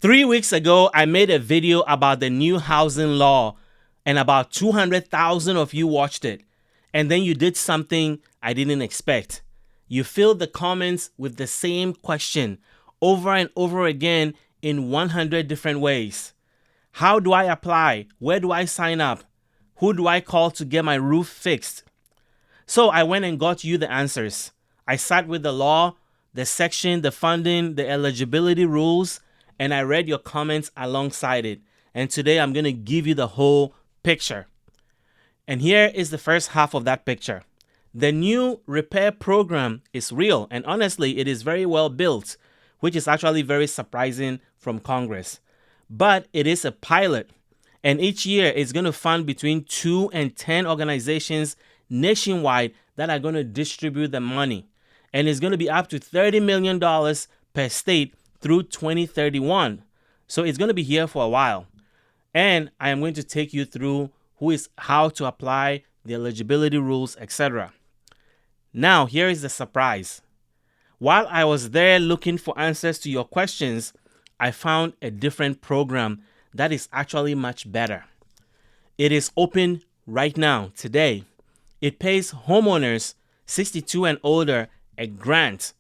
3 weeks ago, I made a video about the new housing law, and about 200,000 of you watched it. And then you did something I didn't expect. You filled the comments with the same question over and over again in 100 different ways. How do I apply? Where do I sign up? Who do I call to get my roof fixed? So I went and got you the answers. I sat with the law, the section, the funding, the eligibility rules, and I read your comments alongside it. And today I'm going to give you the whole picture. And here is the first half of that picture. The new repair program is real, and honestly, it is very well built, which is actually very surprising from Congress. But it is a pilot, and each year it's going to fund between 2 and 10 organizations nationwide that are going to distribute the money. And it's going to be up to $30 million per state through 2031. So it's going to be here for a while. And I am going to take you through how to apply the eligibility rules, etc. Now, here is the surprise. While I was there looking for answers to your questions, I found a different program that is actually much better. It is open right now, today. It pays homeowners 62 and older a grant,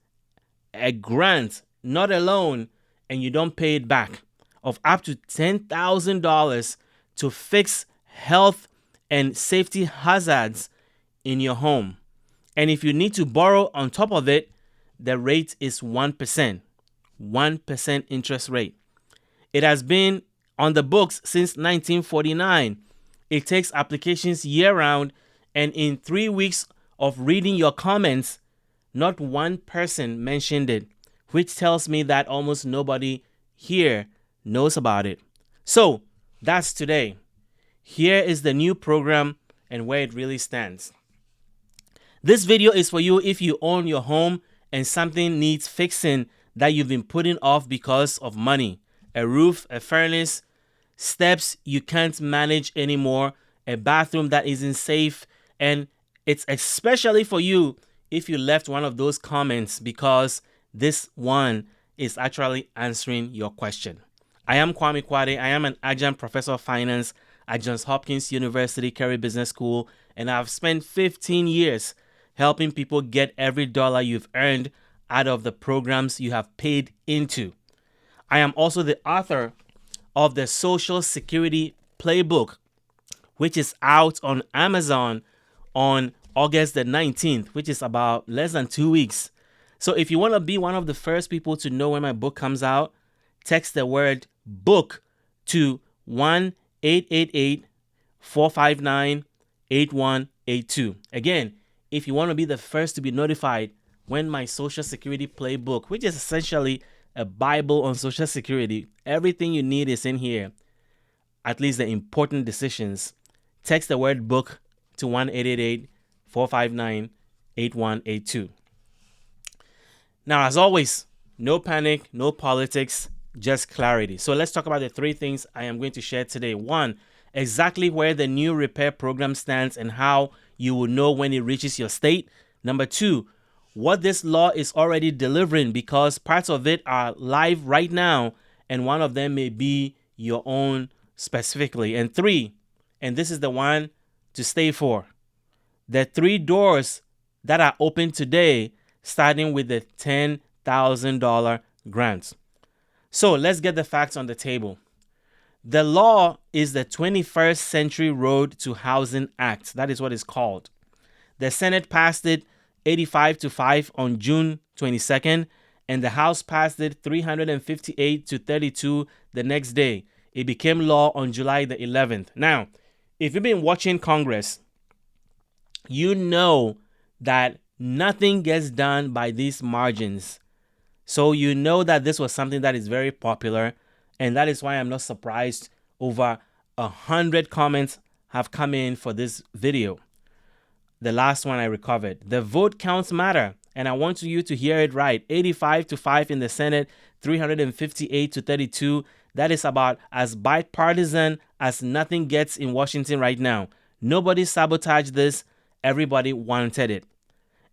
not a loan, and you don't pay it back, of up to $10,000 to fix health and safety hazards in your home. And if you need to borrow on top of it, the rate is 1%, 1% interest rate. It has been on the books since 1949. It takes applications year-round, and in 3 weeks of reading your comments, not one person mentioned it, which tells me that almost nobody here knows about it. So that's today. Here is the new program and where it really stands. This video is for you if you own your home and something needs fixing that you've been putting off because of money. A roof, a furnace, steps you can't manage anymore, a bathroom that isn't safe, and it's especially for you if you left one of those comments, because this one is actually answering your question. I am Kwame Kwade. I am an adjunct professor of finance at Johns Hopkins University Carey Business School, and I've spent 15 years helping people get every dollar you've earned out of the programs you have paid into. I am also the author of the Social Security Playbook, which is out on Amazon on August the 19th, which is about less than 2 weeks. So if you want to be one of the first people to know when my book comes out, text the word book to 1-888-459-8182. Again, if you want to be the first to be notified when my Social Security Playbook, which is essentially a Bible on Social Security, everything you need is in here, at least the important decisions, text the word book to 1-888-459-8182. Now, as always, no panic, no politics, just clarity. So let's talk about the 3 things I am going to share today. 1, exactly where the new repair program stands and how you will know when it reaches your state. Number 2, what this law is already delivering, because parts of it are live right now, and one of them may be your own specifically. And 3, and this is the one to stay for, the 3 doors that are open today, starting with the $10,000 grant. So let's get the facts on the table. The law is the 21st Century Road to Housing Act. That is what it's called. The Senate passed it 85-5 on June 22nd, and the House passed it 358-32 the next day. It became law on July the 11th. Now, if you've been watching Congress, you know that nothing gets done by these margins. So you know that this was something that is very popular, and that is why I'm not surprised over 100 comments have come in for this video. The last one I recovered. The vote counts matter, and I want you to hear it right. 85-5 in the Senate, 358-32. That is about as bipartisan as nothing gets in Washington right now. Nobody sabotaged this. Everybody wanted it.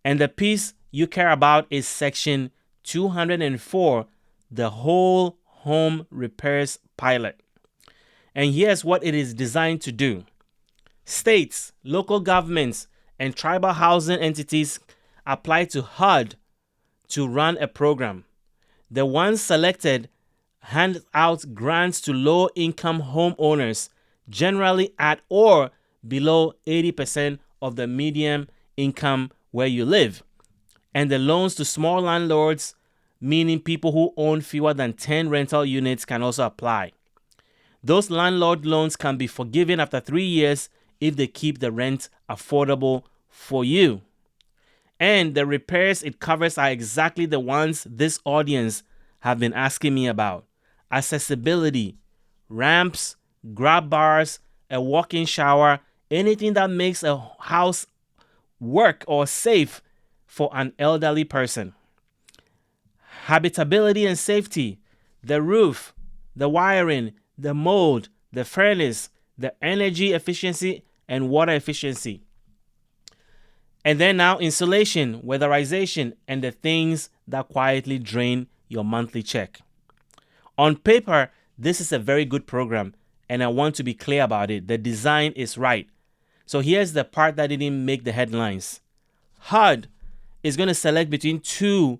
And the piece you care about is Section 204, the whole home repairs pilot. And here's what it is designed to do. States, local governments, and tribal housing entities apply to HUD to run a program. The ones selected hand out grants to low-income homeowners, generally at or below 80% of the median income where you live. And the loans to small landlords, meaning people who own fewer than 10 rental units, can also apply. Those landlord loans can be forgiven after 3 years if they keep the rent affordable for you. And the repairs it covers are exactly the ones this audience have been asking me about. Accessibility, ramps, grab bars, a walk-in shower, anything that makes a house work or safe for an elderly person. Habitability and safety, the roof, the wiring, the mold, the furnace, the energy efficiency and water efficiency. And then now insulation, weatherization, and the things that quietly drain your monthly check. On paper, this is a very good program, and I want to be clear about it. The design is right. So here's the part that didn't make the headlines. HUD is going to select between 2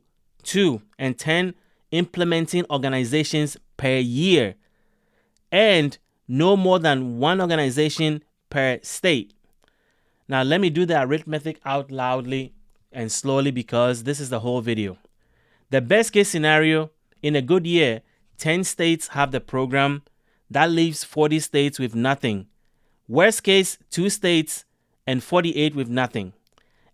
and 10 implementing organizations per year, and no more than one organization per state. Now, let me do the arithmetic out loudly and slowly because this is the whole video. The best case scenario, in a good year, 10 states have the program. That leaves 40 states with nothing. Worst case, 2 states and 48 with nothing.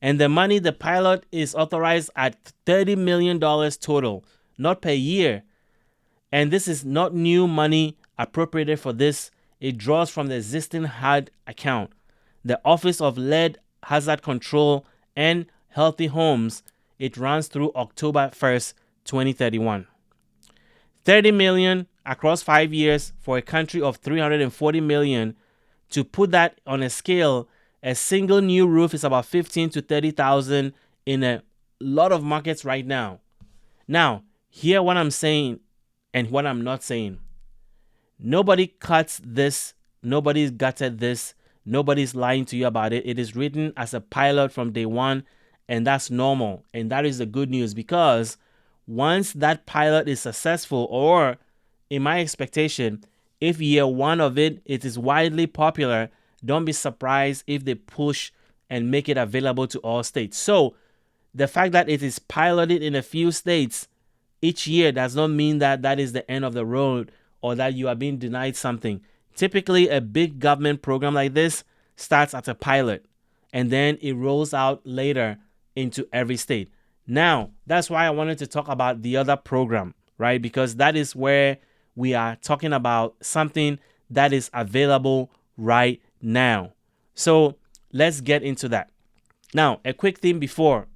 And the money, the pilot is authorized at $30 million total, not per year. And this is not new money appropriated for this. It draws from the existing HUD account. The Office of Lead Hazard Control and Healthy Homes, it runs through October 1st, 2031. $30 million across 5 years for a country of 340 million. To put that on a scale, a single new roof is about 15 to 30,000 in a lot of markets right now. Now, hear what I'm saying and what I'm not saying. Nobody cuts this. Nobody's gutted this. Nobody's lying to you about it. It is written as a pilot from day one, and that's normal. And that is the good news, because once that pilot is successful, or in my expectation, if year one of it is widely popular, don't be surprised if they push and make it available to all states. So the fact that it is piloted in a few states each year does not mean that that is the end of the road or that you are being denied something. Typically, a big government program like this starts at a pilot, and then it rolls out later into every state. Now, that's why I wanted to talk about the other program, right? Because that is where we are talking about something that is available right now. So let's get into that. Now, a quick thing before,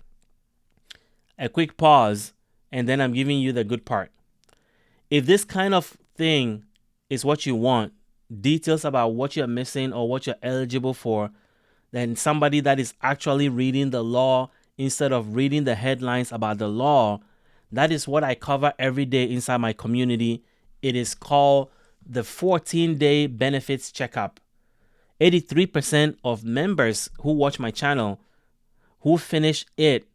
a quick pause, and then I'm giving you the good part. If this kind of thing is what you want, details about what you're missing or what you're eligible for, then somebody that is actually reading the law instead of reading the headlines about the law, that is what I cover every day inside my community. It is called the 14-day benefits checkup. 83% of members who watch my channel, who finish it,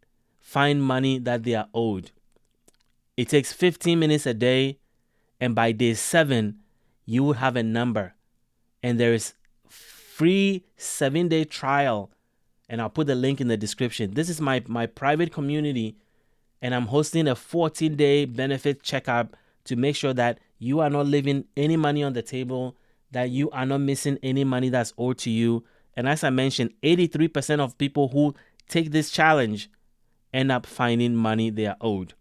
find money that they are owed. It takes 15 minutes a day, and by day 7, you will have a number. And there is free 7-day trial, and I'll put the link in the description. This is my private community, and I'm hosting a 14-day benefit checkup to make sure that you are not leaving any money on the table, that you are not missing any money that's owed to you. And as I mentioned, 83% of people who take this challenge end up finding money they are owed.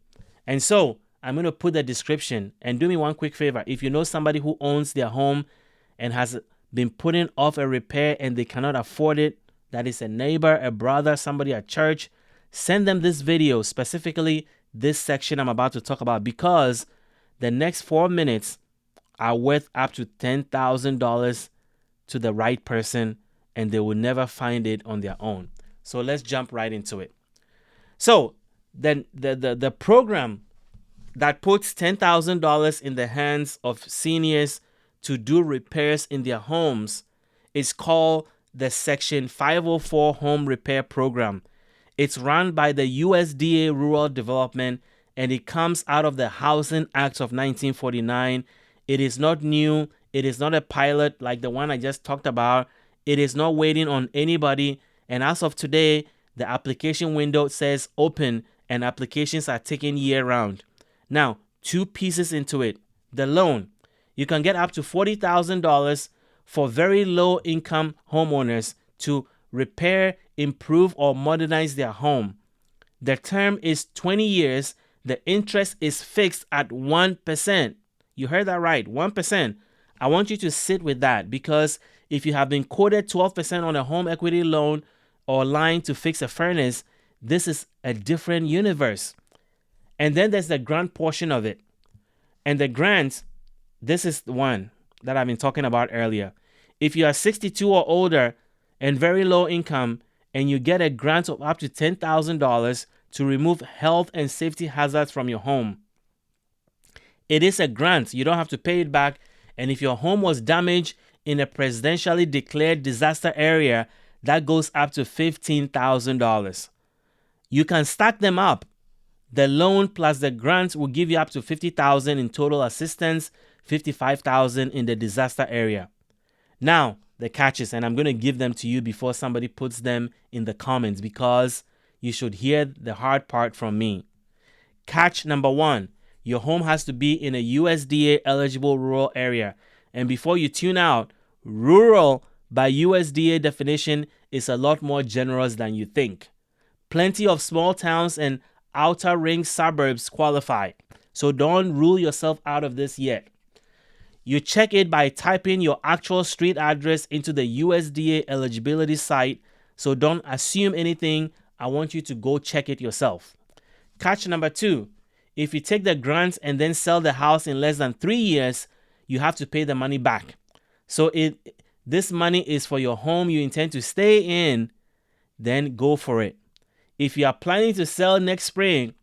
And so I'm going to put the description, and do me one quick favor. If you know somebody who owns their home and has been putting off a repair and they cannot afford it, that is a neighbor, a brother, somebody at church, send them this video, specifically this section I'm about to talk about, because the next 4 minutes are worth up to $10,000 to the right person, and they will never find it on their own. So let's jump right into it. So then the program that puts $10,000 in the hands of seniors to do repairs in their homes is called the Section 504 Home Repair Program. It's run by the USDA Rural Development, and it comes out of the Housing Act of 1949. It is not new. It is not a pilot like the one I just talked about. It is not waiting on anybody. And as of today, the application window says open and applications are taken year round. Now, two pieces into it. The loan. You can get up to $40,000 for very low income homeowners to repair, improve, or modernize their home. The term is 20 years. The interest is fixed at 1%. You heard that right, 1%. I want you to sit with that, because if you have been quoted 12% on a home equity loan or line to fix a furnace, this is a different universe. And then there's the grant portion of it. And the grant, this is the one that I've been talking about earlier. If you are 62 or older and very low income, and you get a grant of up to $10,000 to remove health and safety hazards from your home. It is a grant. You don't have to pay it back. And if your home was damaged in a presidentially declared disaster area, that goes up to $15,000. You can stack them up. The loan plus the grant will give you up to $50,000 in total assistance, $55,000 in the disaster area. Now, the catches, and I'm going to give them to you before somebody puts them in the comments, because you should hear the hard part from me. Catch number one, your home has to be in a USDA eligible rural area. And before you tune out, rural by USDA definition is a lot more generous than you think. Plenty of small towns and outer ring suburbs qualify. So don't rule yourself out of this yet. You check it by typing your actual street address into the USDA eligibility site. So don't assume anything. I want you to go check it yourself. Catch number two, if you take the grant and then sell the house in less than 3 years, you have to pay the money back. So this money is for your home you intend to stay in, then go for it. If you are planning to sell next spring,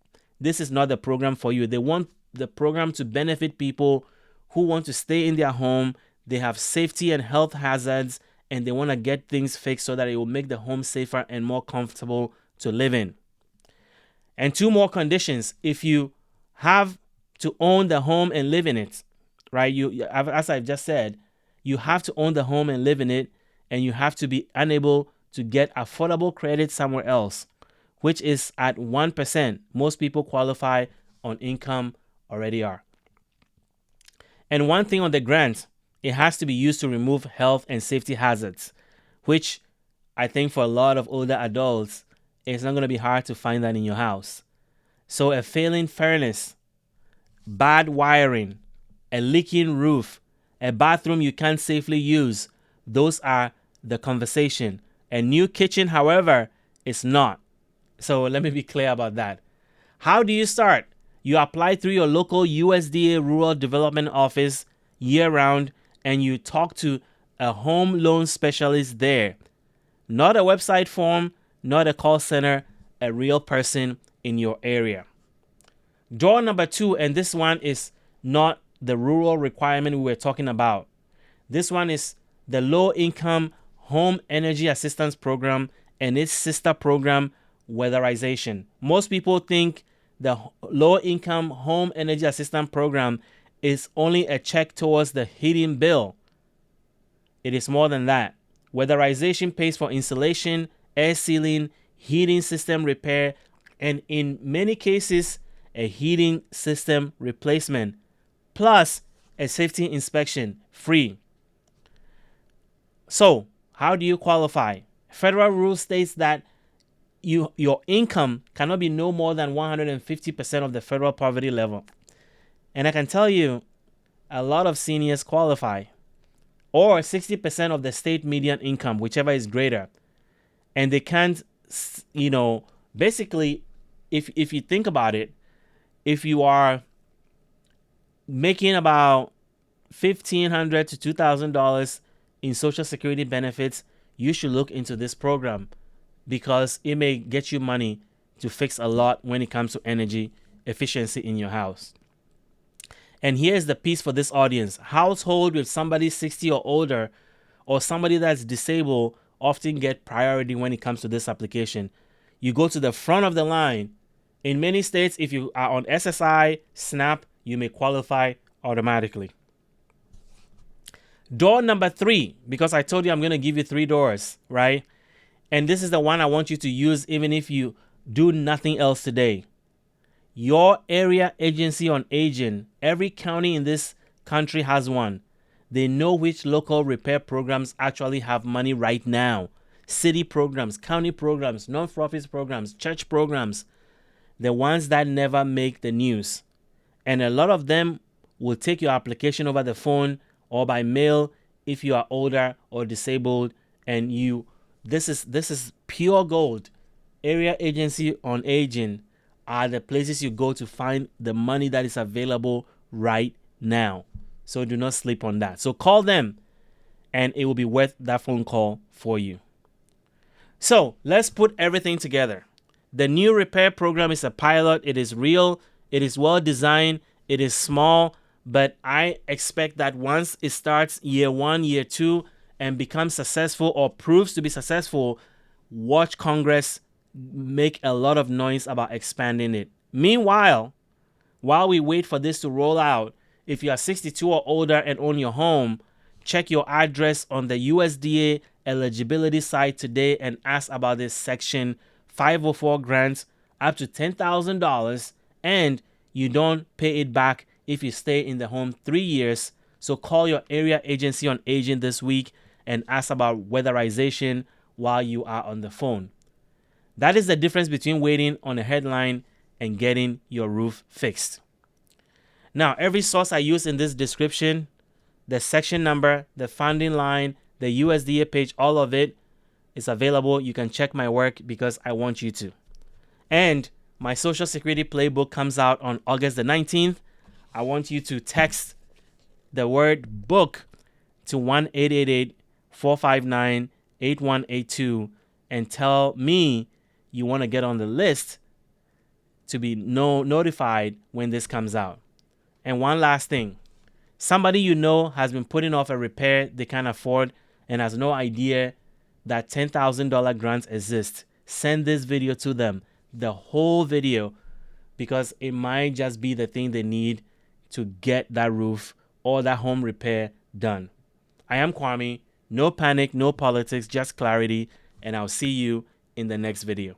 this is not the program for you. They want the program to benefit people who want to stay in their home. They have safety and health hazards, and they want to get things fixed so that it will make the home safer and more comfortable to live in. And two more conditions. If you have to own the home and live in it, right? As I've just said, you have to own the home and live in it, and you have to be unable to get affordable credit somewhere else, which is at 1%. Most people qualify on income already are. And one thing on the grant, it has to be used to remove health and safety hazards, which I think for a lot of older adults, it's not going to be hard to find that in your house. So a failing furnace, bad wiring, a leaking roof, a bathroom you can't safely use, those are the conversation. A new kitchen, however, is not. So let me be clear about that. How do you start? You apply through your local USDA Rural Development Office year-round, and you talk to a home loan specialist there. Not a website form, not a call center, a real person in your area. Door number two, and this one is not the rural requirement we were talking about. This one is the Low-Income Home Energy Assistance Program and its sister program, weatherization. Most people think the Low-Income Home Energy Assistance Program is only a check towards the heating bill. It is more than that. Weatherization pays for insulation, air sealing, heating system repair, and in many cases, a heating system replacement, plus a safety inspection free. So, how do you qualify? Federal rule states that your income cannot be no more than 150% of the federal poverty level. And I can tell you, a lot of seniors qualify, or 60% of the state median income, whichever is greater. And they can't, basically, if you think about it, if you are making about $1,500 to $2,000 in Social Security benefits, you should look into this program, because it may get you money to fix a lot when it comes to energy efficiency in your house. And here's the piece for this audience. Household with somebody 60 or older or somebody that's disabled often get priority when it comes to this application. You go to the front of the line. In many states, if you are on SSI, SNAP, you may qualify automatically. Door number 3, because I told you I'm going to give you 3 doors, right? And this is the one I want you to use even if you do nothing else today. Your area agency on aging. Every county in this country has one. They know which local repair programs actually have money right now. City programs, county programs, non-profit programs, church programs. The ones that never make the news. And a lot of them will take your application over the phone or by mail if you are older or disabled. And this is pure gold. Area agency on aging are the places you go to find the money that is available right now. So do not sleep on that. So call them and it will be worth that phone call for you. So let's put everything together. The new repair program is a pilot. It is real. It is well designed. It is small. But I expect that once it starts year 1, year 2, and becomes successful or proves to be successful, watch Congress make a lot of noise about expanding it. Meanwhile, while we wait for this to roll out, if you are 62 or older and own your home, check your address on the USDA eligibility site today and ask about this Section 504 grants up to $10,000, and you don't pay it back if you stay in the home 3 years. So call your area agency on aging this week and ask about weatherization while you are on the phone. That is the difference between waiting on a headline and getting your roof fixed. Now, every source I use in this description, the section number, the funding line, the USDA page, all of it is available. You can check my work because I want you to. And my Social Security Playbook comes out on August the 19th. I want you to text the word book to 1-888-459-8182 and tell me you want to get on the list to be notified when this comes out. And one last thing. Somebody you know has been putting off a repair they can't afford and has no idea that $10,000 grants exist. Send this video to them, the whole video, because it might just be the thing they need to get that roof or that home repair done. I am Kwame. No panic, no politics, just clarity, and I'll see you in the next video.